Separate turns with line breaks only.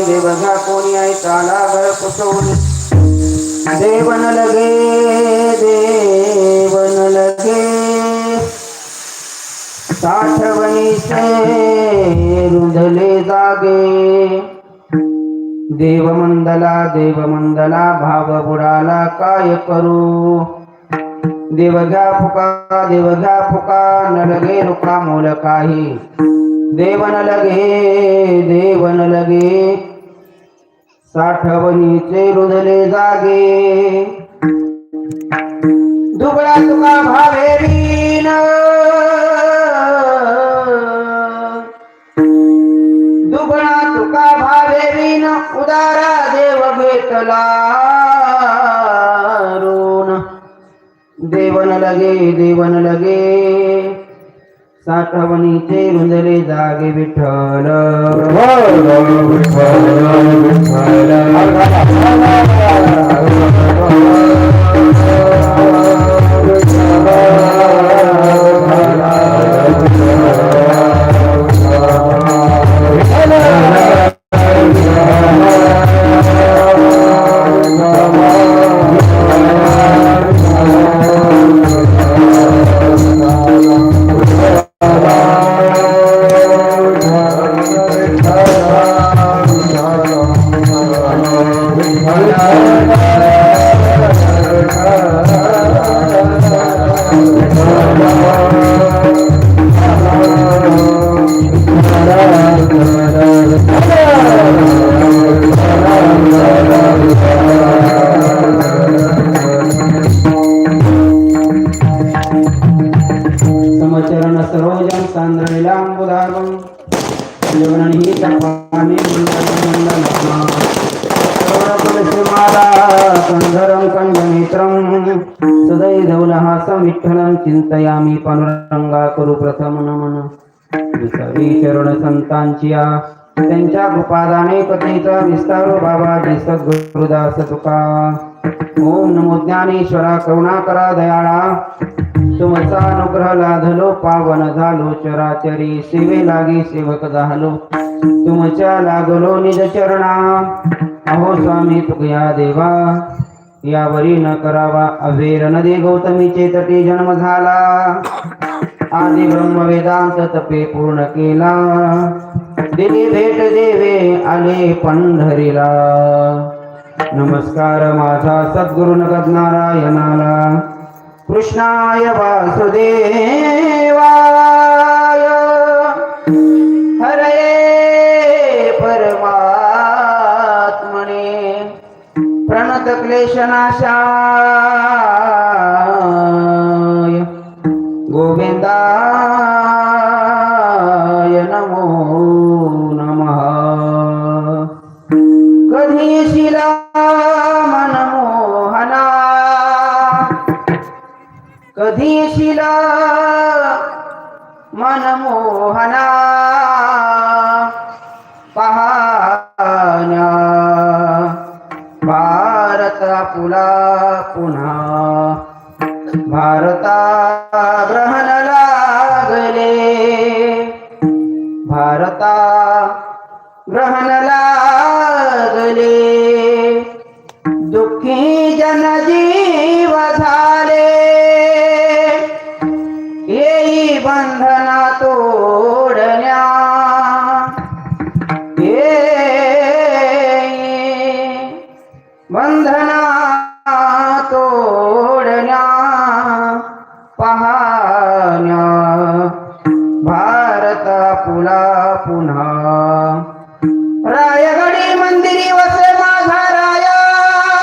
देवघा कोणी ऐकाला घर पुसवून देवन लगे साठवणीचे रुंधले जागे देवमंदला भाव बुडाला काय करू देवघ्या फुका न लगे रुका मोल काही देवन लगे साठवणीचे रुधले जागे दुबळा तुका भावेरीन उदारा देव घेतला रून देवन लगे साठवणीचे रुंधले जागे विठ्ठल समचरण सरोजं सांद्रलीलाम्बुदारं जीवनहि तपामि मंडलमाला कंधरं कंजनेत्रं सदैधौलहासं विठ्ठलं चिंतयामि पांडुरंगा करू प्रथम नमन विसवी चरण संतांची त्यांच्या कृपादाने कथेचा विस्तारो बाबाजी सद्गुरुदास तुका ओम नमो ज्ञानेश्वरा करुणाकरा दयाळा तुमचा अनुग्रह लाधलो पावन झालो चराचरी सेवे लागी सेवक झालो तुमच्या लागलो निज चरणा अहो स्वामी तुकया देवा यावरी न करावा अवेर नदी गौतमीचे तटी जन्म झाला आदि ब्रह्म वेदांत तपे पूर्ण केला दिली भेट देवे आले पंढरीला नमस्कार माझा सद्गुरु नगद नारायणाला कृष्णाय वासुदेवाय हरये परमात्मने प्रणत क्लेशनाशाय गोविंदाय नमो नमः कधी शिला मनमोहना कधी शिला मनमोहना पाहण्या भारता पुला पुन्हा भारता ग्रहण लागले भारता ग्रहण लागले दुःखी जनजीव झाले येई बंधना तोडण्या बंधना तोडण्या पाहण्या भारता पुला पुन्हा